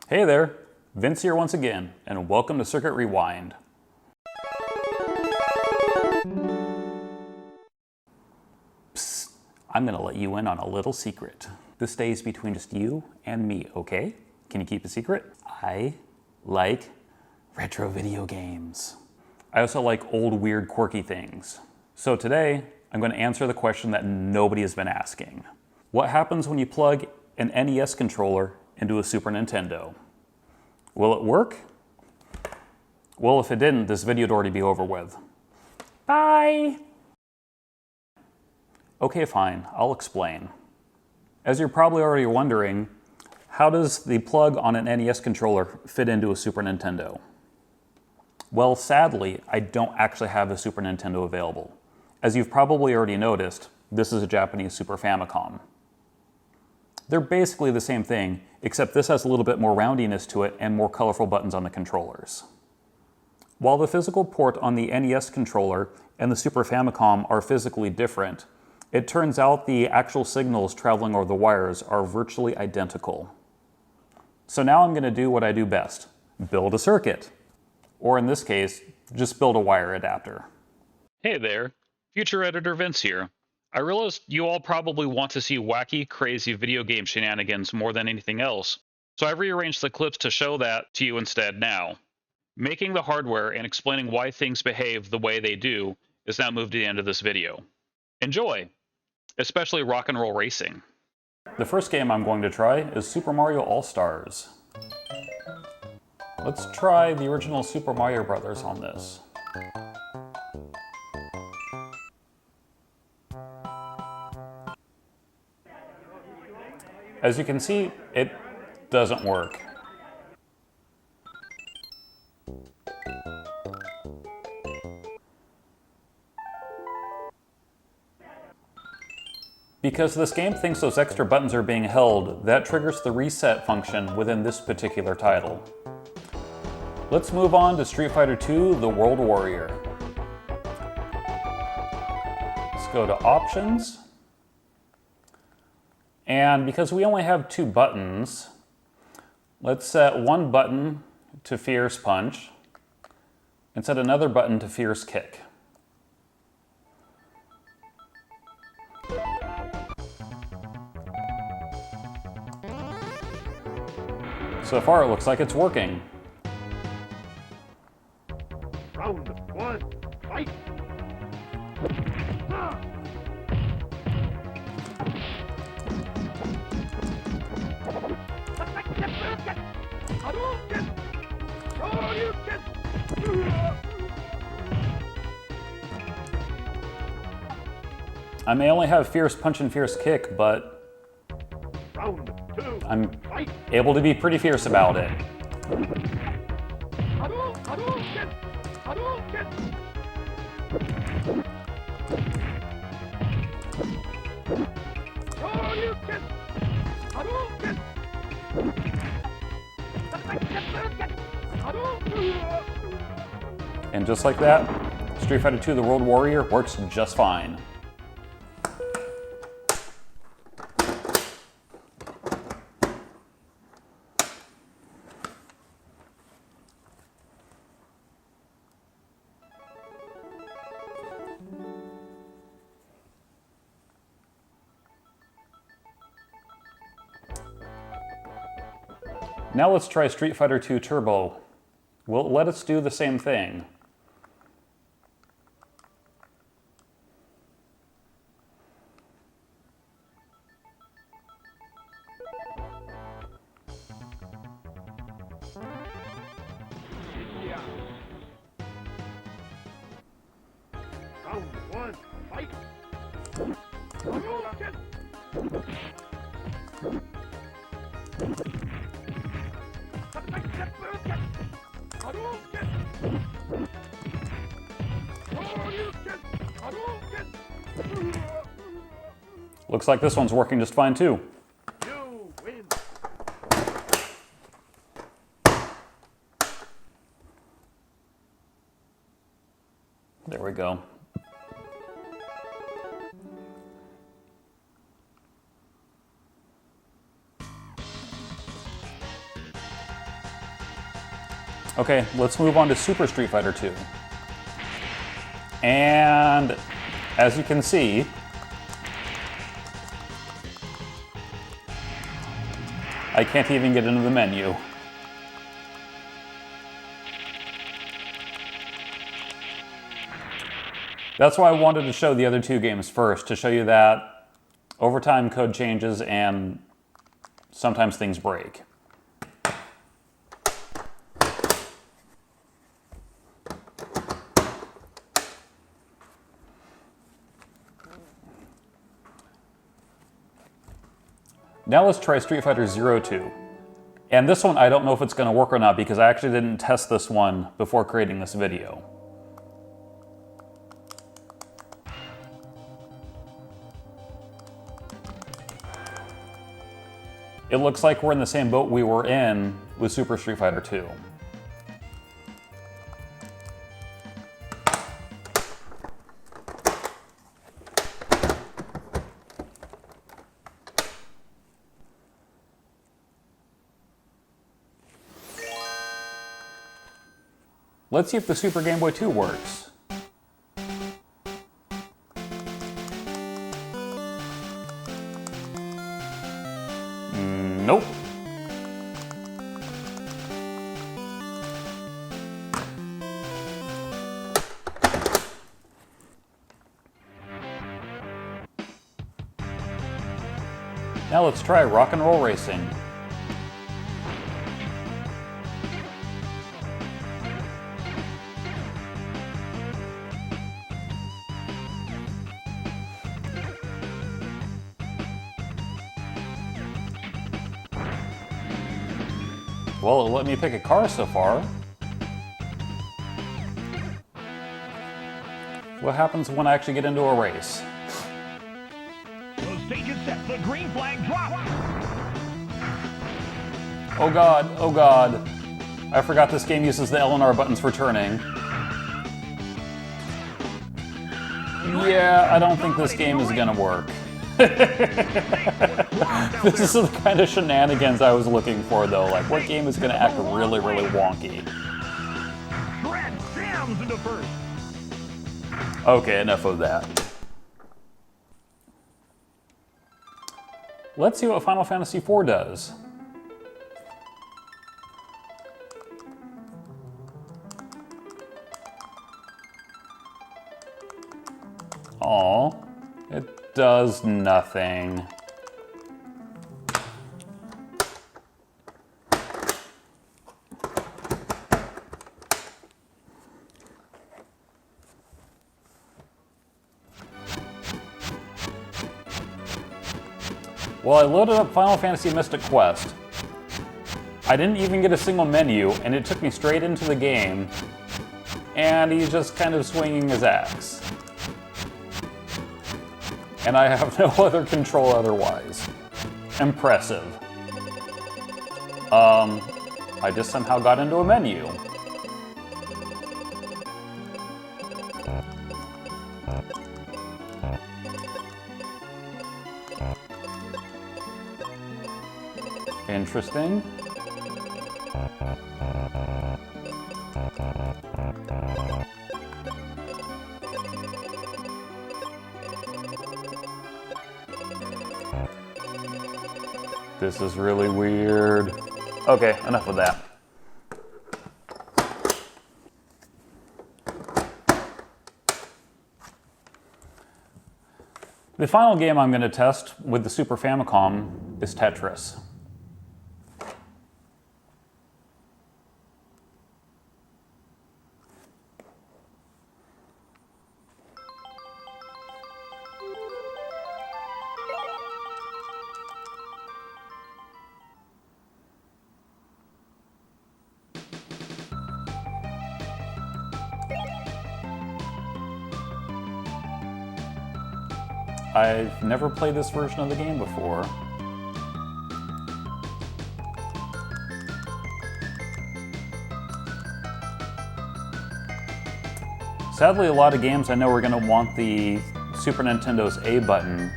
Hey there, Vince here once again, and welcome to Circuit Rewind. Psst, I'm gonna let you in on a little secret. This stays between just you and me, okay? Can you keep a secret? I like retro video games. I also like old, weird, quirky things. So today, I'm gonna answer the question that nobody has been asking. What happens when you plug an NES controller into a Super Nintendo? Will it work? Well, if it didn't, this video would already be over with. Bye! Okay, fine, I'll explain. As you're probably already wondering, how does the plug on an NES controller fit into a Super Nintendo? Well, sadly, I don't actually have a Super Nintendo available. As you've probably already noticed, this is a Japanese Super Famicom. They're basically the same thing, except this has a little bit more roundiness to it and more colorful buttons on the controllers. While the physical port on the NES controller and the Super Famicom are physically different, it turns out the actual signals traveling over the wires are virtually identical. So now I'm going to do what I do best, build a circuit. Or in this case, just build a wire adapter. Hey there, future editor Vince here. I realized you all probably want to see wacky, crazy video game shenanigans more than anything else, so I've rearranged the clips to show that to you instead now. Making the hardware and explaining why things behave the way they do is now moved to the end of this video. Enjoy! Especially rock and roll racing. The first game I'm going to try is Super Mario All-Stars. Let's try the original Super Mario Brothers on this. As you can see, it doesn't work. Because this game thinks those extra buttons are being held, that triggers the reset function within this particular title. Let's move on to Street Fighter II: The World Warrior. Let's go to Options. And because we only have two buttons, let's set one button to Fierce Punch and set another button to Fierce Kick. So far it looks like it's working. Round one, fight! I may only have Fierce Punch and Fierce Kick, but Round two, I'm fight! able to be pretty fierce about it. And just like that, Street Fighter II: The World Warrior works just fine. Now let's try Street Fighter II Turbo. Will it let us do the same thing? Round one, fight! Looks like this one's working just fine too. You win! There we go. Okay, let's move on to Super Street Fighter 2. And as you can see, I can't even get into the menu. That's why I wanted to show the other two games first, to show you that over time code changes and sometimes things break. Now let's try Street Fighter 02. And this one, I don't know if it's going to work or not because I actually didn't test this one before creating this video. It looks like we're in the same boat we were in with Super Street Fighter 2. Let's see if the Super Game Boy 2 works. Nope. Now let's try Rock and Roll Racing. Well, it let me pick a car so far. What happens when I actually get into a race? The stage is set. The green flag drop. Oh god, oh god. I forgot this game uses the L and R buttons for turning. Yeah, I don't think this game is gonna work. This is the kind of shenanigans I was looking for though. Like, what game is gonna act really, really wonky? Red jams into first. Okay, enough of that. Let's see what Final Fantasy IV does. Aw, it does nothing. Well, I loaded up Final Fantasy Mystic Quest. I didn't even get a single menu, and it took me straight into the game, and he's just kind of swinging his axe. And I have no other control otherwise. Impressive. I just somehow got into a menu. Interesting. This is really weird. Okay, enough of that. The final game I'm going to test with the Super Famicom is Tetris. I've never played this version of the game before. Sadly, a lot of games I know are going to want the Super Nintendo's A button.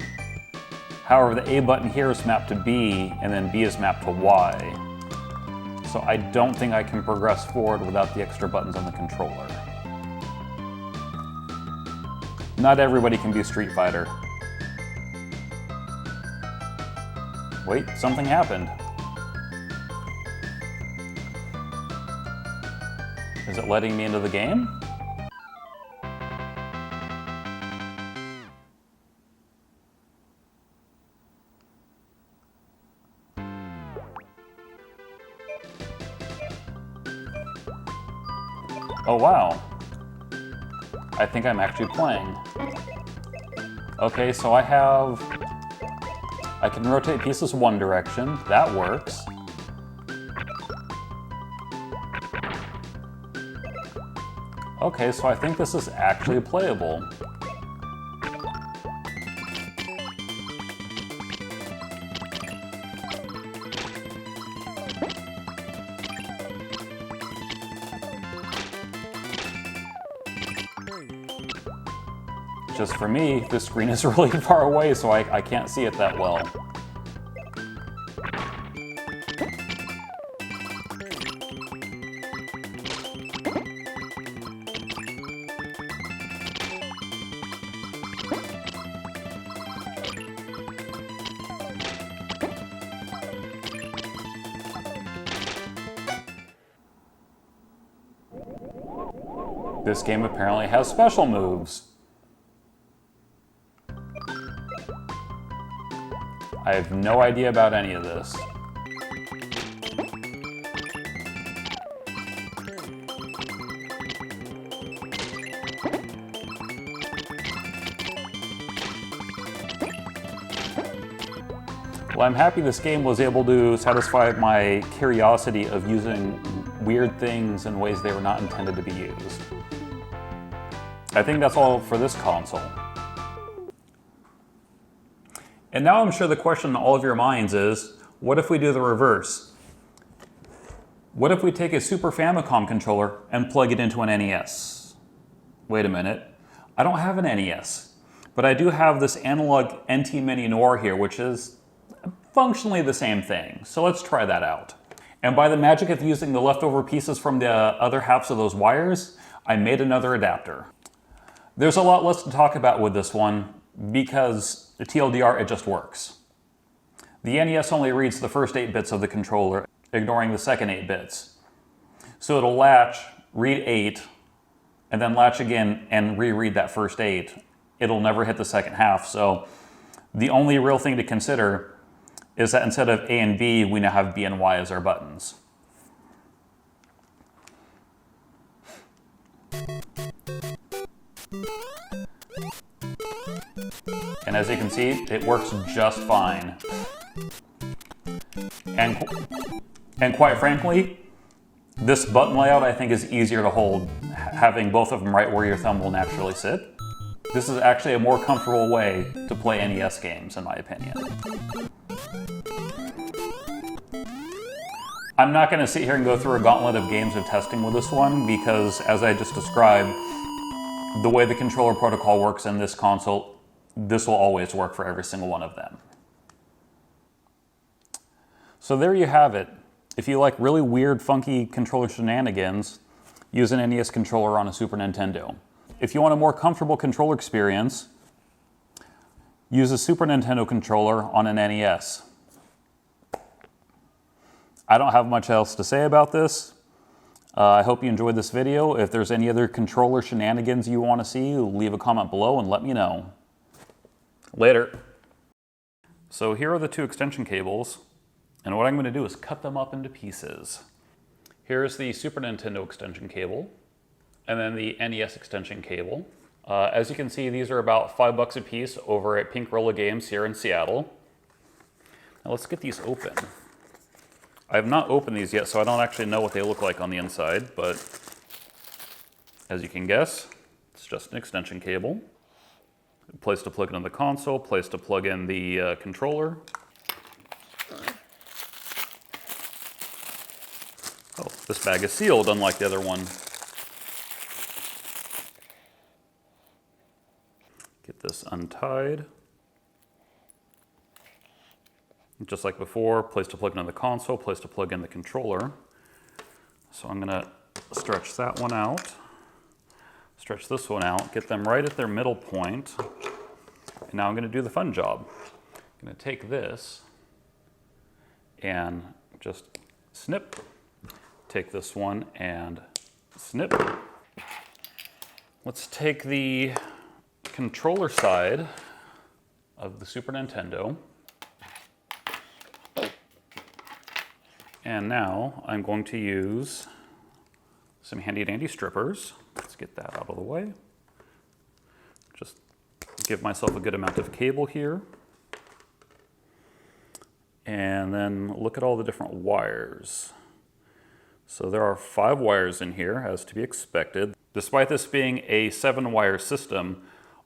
However, the A button here is mapped to B, and then B is mapped to Y. So I don't think I can progress forward without the extra buttons on the controller. Not everybody can be Street Fighter. Wait, something happened. Is it letting me into the game? Oh wow. I think I'm actually playing. Okay, so I can rotate pieces one direction. That works. Okay, so I think this is actually playable. Just for me, this screen is really far away, so I can't see it that well. This game apparently has special moves. I have no idea about any of this. Well, I'm happy this game was able to satisfy my curiosity of using weird things in ways they were not intended to be used. I think that's all for this console. And now I'm sure the question in all of your minds is, what if we do the reverse? What if we take a Super Famicom controller and plug it into an NES? Wait a minute, I don't have an NES, but I do have this analog NT Mini Noir here, which is functionally the same thing. So let's try that out. And by the magic of using the leftover pieces from the other halves of those wires, I made another adapter. There's a lot less to talk about with this one, because the TLDR, it just works. The NES only reads the first 8 bits of the controller, ignoring the second 8 bits. So it'll latch, read 8, and then latch again and reread that first 8. It'll never hit the second half, so the only real thing to consider is that instead of A and B, we now have B and Y as our buttons. And as you can see, it works just fine. And quite frankly, this button layout I think is easier to hold, having both of them right where your thumb will naturally sit. This is actually a more comfortable way to play NES games, in my opinion. I'm not going to sit here and go through a gauntlet of games of testing with this one, because as I just described, the way the controller protocol works in this console, this will always work for every single one of them. So there you have it. If you like really weird, funky controller shenanigans, use an NES controller on a Super Nintendo. If you want a more comfortable controller experience, use a Super Nintendo controller on an NES. I don't have much else to say about this. I hope you enjoyed this video. If there's any other controller shenanigans you want to see, leave a comment below and let me know. Later. So here are the 2 extension cables, and what I'm going to do is cut them up into pieces. Here's the Super Nintendo extension cable, and then the NES extension cable. As you can see, these are about $5 a piece over at Pink Rolla Games here in Seattle. Now let's get these open. I have not opened these yet, so I don't actually know what they look like on the inside, but as you can guess, it's just an extension cable. A place to plug it in the console, place to plug in the controller. Oh, this bag is sealed, unlike the other one. Get this untied. Just like before, place to plug in the console, place to plug in the controller. So I'm gonna stretch that one out, stretch this one out, get them right at their middle point. And now I'm gonna do the fun job. I'm gonna take this and just snip. Take this one and snip. Let's take the controller side of the Super Nintendo. And now I'm going to use some handy dandy strippers. Let's get that out of the way. Just give myself a good amount of cable here. And then look at all the different wires. So there are 5 wires in here, as to be expected. Despite this being a 7-wire system,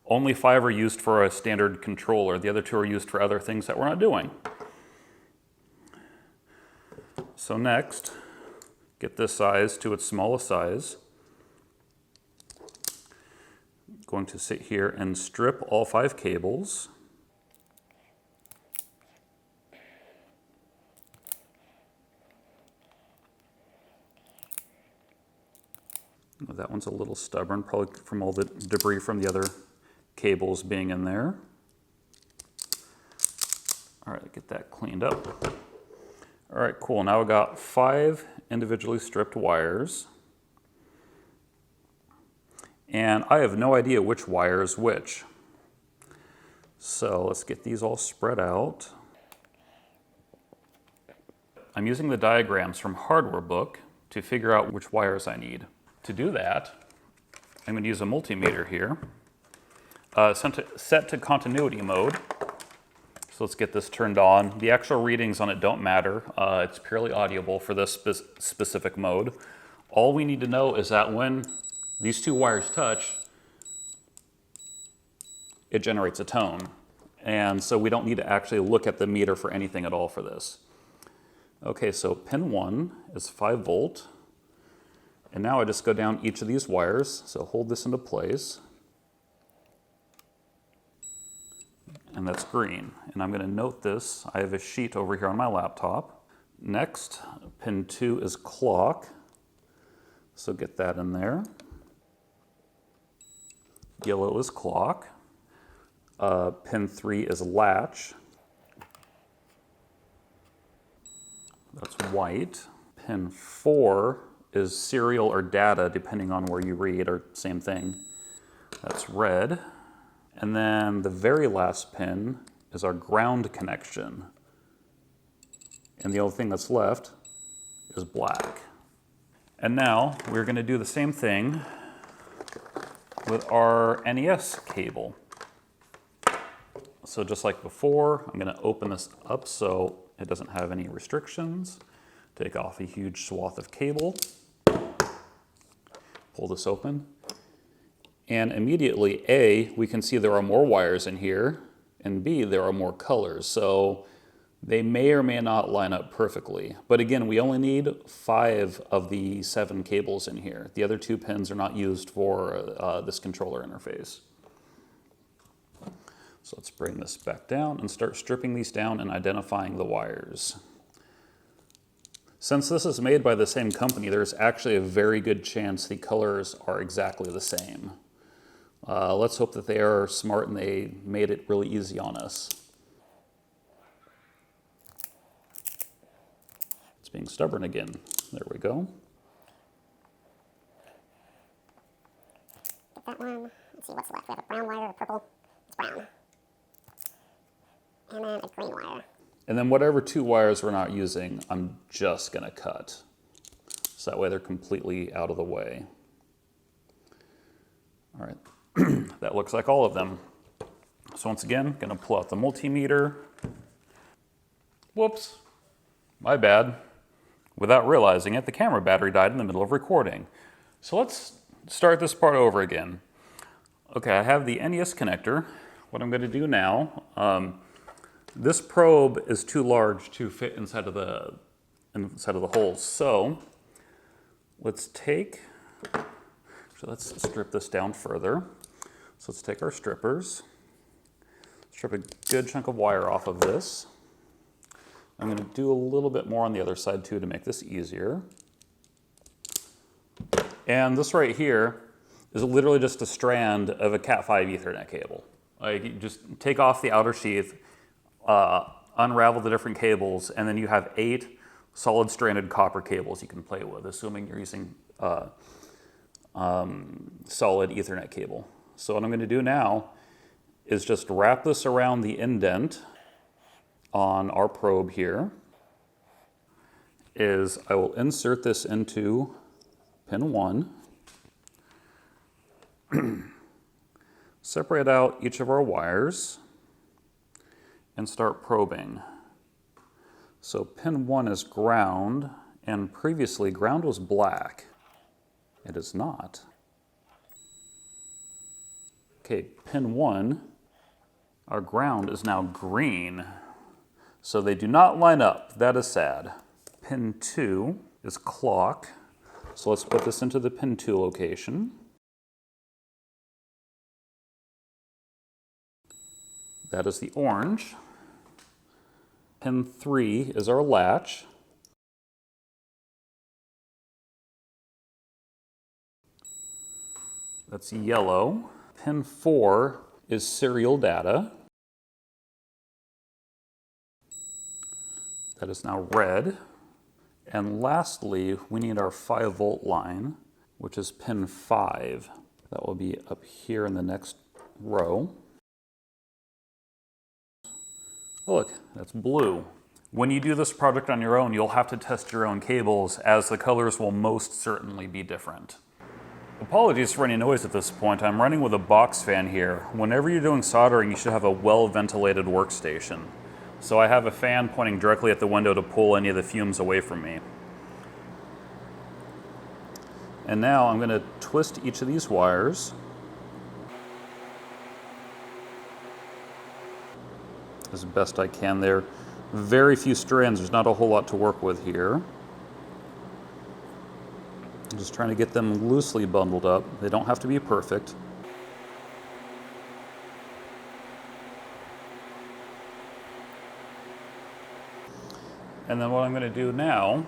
only 5 are used for a standard controller. The other 2 are used for other things that we're not doing. So next, get this size to its smallest size. I'm going to sit here and strip all 5 cables. That one's a little stubborn, probably from all the debris from the other cables being in there. All right, get that cleaned up. All right, cool. Now we've got 5 individually stripped wires. And I have no idea which wire is which. So let's get these all spread out. I'm using the diagrams from Hardware Book to figure out which wires I need. To do that, I'm going to use a multimeter here, set to continuity mode. So let's get this turned on. The actual readings on it don't matter. It's purely audible for this specific mode. All we need to know is that when these 2 wires touch, it generates a tone. And so we don't need to actually look at the meter for anything at all for this. Okay, so pin 1 is 5 volt. And now I just go down each of these wires, so hold this into place. And that's green. And I'm gonna note this. I have a sheet over here on my laptop. Next, pin 2 is clock. So get that in there. Yellow is clock. Pin 3 is latch. That's white. Pin 4 is serial or data, depending on where you read, or same thing. That's red. And then the very last pin is our ground connection. And the only thing that's left is black. And now we're going to do the same thing with our NES cable. So just like before, I'm going to open this up so it doesn't have any restrictions. Take off a huge swath of cable. Pull this open. And immediately, A, we can see there are more wires in here, and B, there are more colors. So they may or may not line up perfectly. But again, we only need 5 of the 7 cables in here. The other 2 pins are not used for this controller interface. So let's bring this back down and start stripping these down and identifying the wires. Since this is made by the same company, there's actually a very good chance the colors are exactly the same. Let's hope that they are smart and they made it really easy on us. It's being stubborn again. There we go. That one. Let's see what's left. We have a brown wire, a purple. It's brown. And then a green wire. And then whatever 2 wires we're not using, I'm just gonna cut. So that way they're completely out of the way. All right, that looks like all of them. So once again, gonna pull out the multimeter. Whoops, my bad. Without realizing it, the camera battery died in the middle of recording. So let's start this part over again. Okay, I have the NES connector. What I'm gonna do now, this probe is too large to fit inside of the holes. So let's strip this down further. So let's take our strippers, strip a good chunk of wire off of this. I'm going to do a little bit more on the other side too to make this easier. And this right here is literally just a strand of a Cat5 Ethernet cable. Like, you just take off the outer sheath, unravel the different cables, and then you have 8 solid stranded copper cables you can play with, assuming you're using solid Ethernet cable. So what I'm going to do now is just wrap this around the indent on our probe here. I will insert this into pin 1, separate out each of our wires, and start probing. So pin 1 is ground, and previously ground was black. It is not. Okay, pin 1, our ground is now green. So they do not line up. That is sad. Pin 2 is clock. So let's put this into the pin 2 location. That is the orange. Pin 3 is our latch. That's yellow. Pin 4 is serial data. That is now red. And lastly, we need our 5-volt line, which is pin 5. That will be up here in the next row. Oh, look, that's blue. When you do this project on your own, you'll have to test your own cables, as the colors will most certainly be different. Apologies for any noise at this point. I'm running with a box fan here. Whenever you're doing soldering, you should have a well-ventilated workstation. So I have a fan pointing directly at the window to pull any of the fumes away from me. And now I'm going to twist each of these wires as best I can. There are very few strands. There's not a whole lot to work with here. I'm just trying to get them loosely bundled up. They don't have to be perfect. And then what I'm going to do now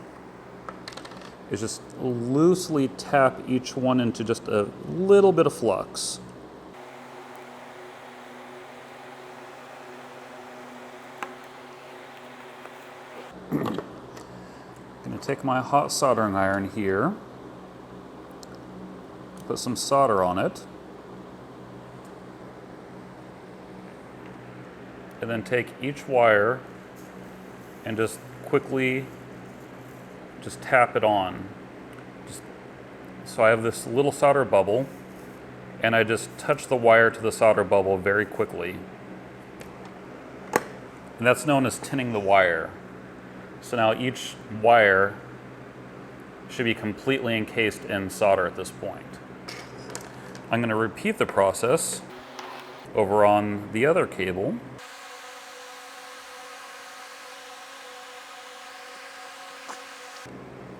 is just loosely tap each one into just a little bit of flux. I'm going to take my hot soldering iron here, put some solder on it, and then take each wire and just quickly just tap it on. So I have this little solder bubble, and I just touch the wire to the solder bubble very quickly. And that's known as tinning the wire. So now each wire should be completely encased in solder at this point. I'm going to repeat the process over on the other cable.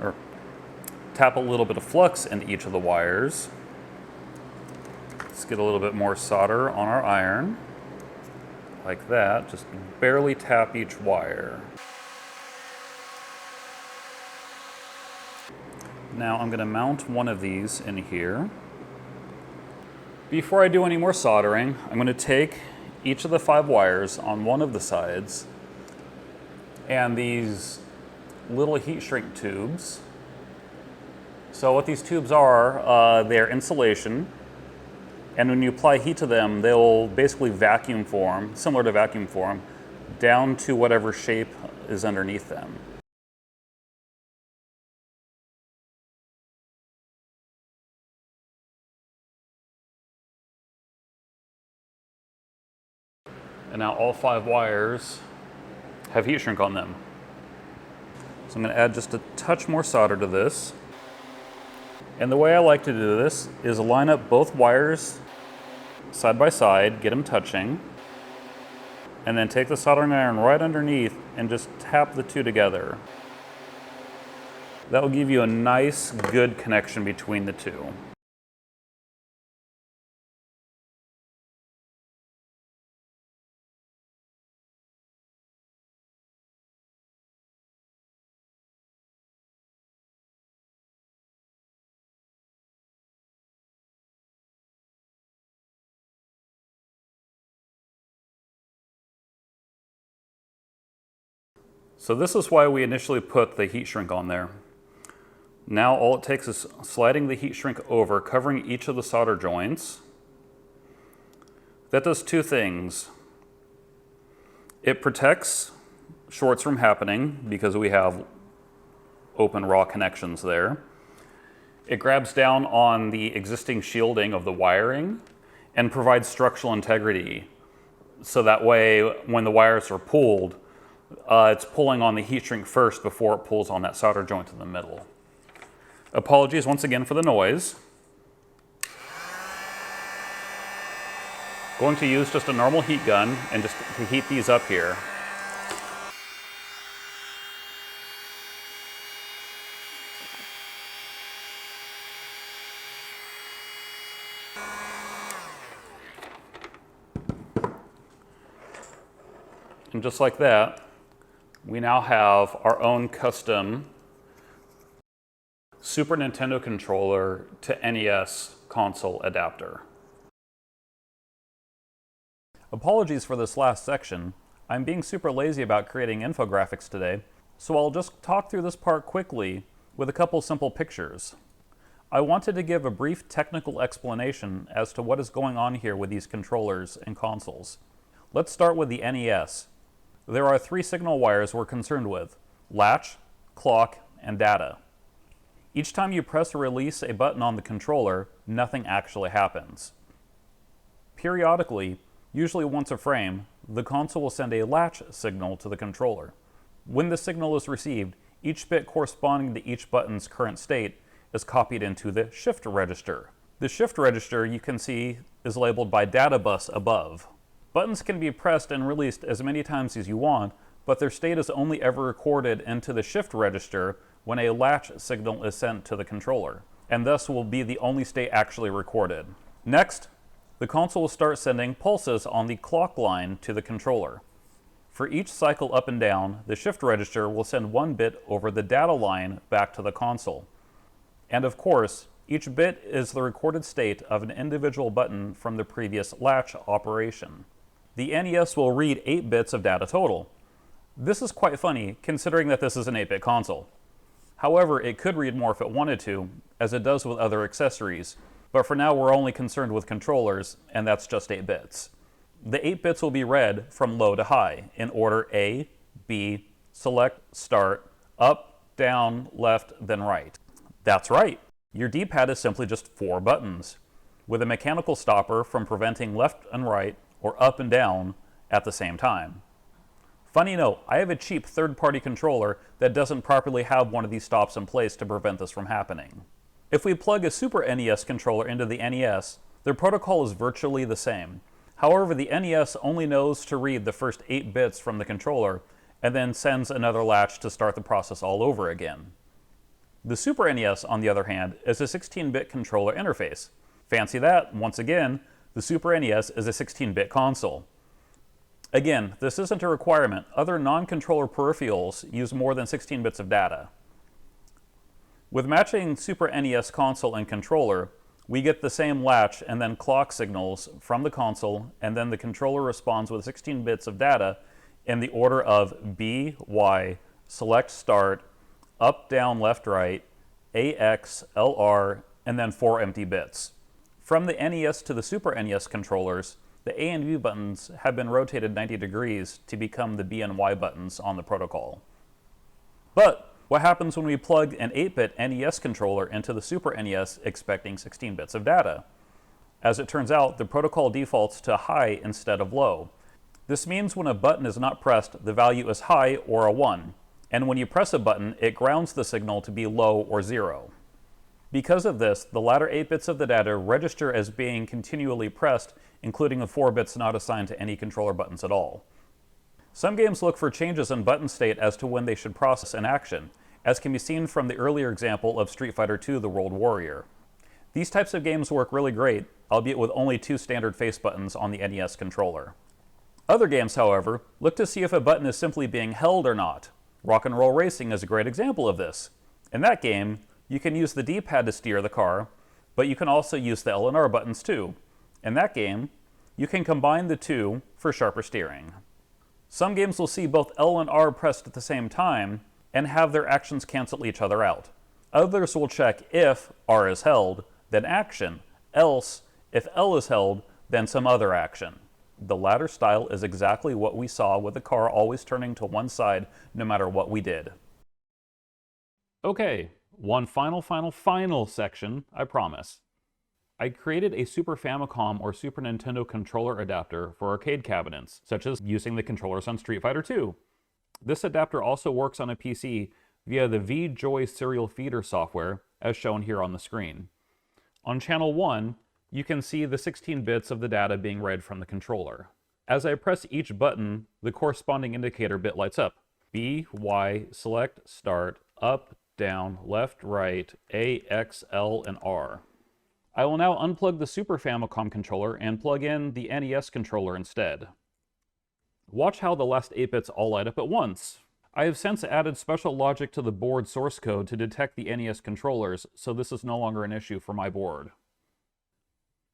Or tap a little bit of flux into each of the wires. Let's get a little bit more solder on our iron. Like that. Just barely tap each wire. Now I'm going to mount one of these in here. Before I do any more soldering, I'm going to take each of the 5 wires on one of the sides and these little heat shrink tubes. So what these tubes are, they're insulation, and when you apply heat to them, they'll basically vacuum form, similar to vacuum form, down to whatever shape is underneath them. And now all 5 wires have heat shrink on them. So I'm going to add just a touch more solder to this. And the way I like to do this is line up both wires side by side, get them touching, and then take the soldering iron right underneath and just tap the two together. That will give you a nice, good connection between the two. So this is why we initially put the heat shrink on there. Now all it takes is sliding the heat shrink over, covering each of the solder joints. That does two things. It protects shorts from happening because we have open raw connections there. It grabs down on the existing shielding of the wiring and provides structural integrity. So that way, when the wires are pulled, it's pulling on the heat shrink first before it pulls on that solder joint in the middle. Apologies once again for the noise. Going to use just a normal heat gun and just to heat these up here. And just like that, we now have our own custom Super Nintendo controller to NES console adapter. Apologies for this last section. I'm being super lazy about creating infographics today, so I'll just talk through this part quickly with a couple simple pictures. I wanted to give a brief technical explanation as to what is going on here with these controllers and consoles. Let's start with the NES. There are 3 signal wires we're concerned with: latch, clock, and data. Each time you press or release a button on the controller, nothing actually happens. Periodically, usually once a frame, the console will send a latch signal to the controller. When the signal is received, each bit corresponding to each button's current state is copied into the shift register. The shift register, you can see, is labeled by data bus above. Buttons can be pressed and released as many times as you want, but their state is only ever recorded into the shift register when a latch signal is sent to the controller, and thus will be the only state actually recorded. Next, the console will start sending pulses on the clock line to the controller. For each cycle up and down, the shift register will send 1 bit over the data line back to the console. And of course, each bit is the recorded state of an individual button from the previous latch operation. The NES will read 8 bits of data total. This is quite funny, considering that this is an 8-bit console. However, it could read more if it wanted to, as it does with other accessories, but for now we're only concerned with controllers, and that's just 8 bits. The 8 bits will be read from low to high, in order A, B, select, start, up, down, left, then right. That's right, your D-pad is simply just 4 buttons, with a mechanical stopper from preventing left and right, or up and down, at the same time. Funny note, I have a cheap third-party controller that doesn't properly have one of these stops in place to prevent this from happening. If we plug a Super NES controller into the NES, their protocol is virtually the same. However, the NES only knows to read the first 8 bits from the controller, and then sends another latch to start the process all over again. The Super NES, on the other hand, is a 16-bit controller interface. Fancy that, once again, the Super NES is a 16-bit console. Again, this isn't a requirement. Other non-controller peripherals use more than 16 bits of data. With matching Super NES console and controller, we get the same latch and then clock signals from the console, and then the controller responds with 16 bits of data in the order of B, Y, select, start, up, down, left, right, AX, LR, and then 4 empty bits. From the NES to the Super NES controllers, the A and B buttons have been rotated 90 degrees to become the B and Y buttons on the protocol. But what happens when we plug an 8-bit NES controller into the Super NES expecting 16 bits of data? As it turns out, the protocol defaults to high instead of low. This means when a button is not pressed, the value is high or a 1, and when you press a button, it grounds the signal to be low or 0. Because of this, the latter 8 bits of the data register as being continually pressed, including the 4 bits not assigned to any controller buttons at all. Some games look for changes in button state as to when they should process an action, as can be seen from the earlier example of Street Fighter II: The World Warrior. These types of games work really great, albeit with only 2 standard face buttons on the NES controller. Other games, however, look to see if a button is simply being held or not. Rock and Roll Racing is a great example of this. In that game, you can use the D-pad to steer the car, but you can also use the L and R buttons too. In that game, you can combine the two for sharper steering. Some games will see both L and R pressed at the same time and have their actions cancel each other out. Others will check if R is held, then action, else, if L is held, then some other action. The latter style is exactly what we saw with the car always turning to one side no matter what we did. Okay, one final section, I promise. I created a Super Famicom or Super Nintendo controller adapter for arcade cabinets, such as using the controllers on Street Fighter II. This adapter also works on a PC via the V-Joy serial feeder software, as shown here on the screen. On channel 1, you can see the 16 bits of the data being read from the controller. As I press each button, the corresponding indicator bit lights up. B, Y, select, start, up, down, left, right, A, X, L, and R. I will now unplug the Super Famicom controller and plug in the NES controller instead. Watch how the last 8 bits all light up at once. I have since added special logic to the board source code to detect the NES controllers, so this is no longer an issue for my board.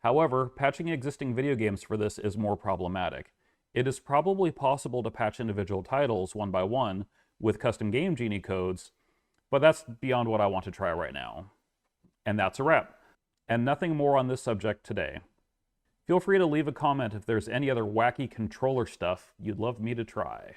However, patching existing video games for this is more problematic. It is probably possible to patch individual titles one by one with custom Game Genie codes, but that's beyond what I want to try right now. And that's a wrap. And nothing more on this subject today. Feel free to leave a comment if there's any other wacky controller stuff you'd love me to try.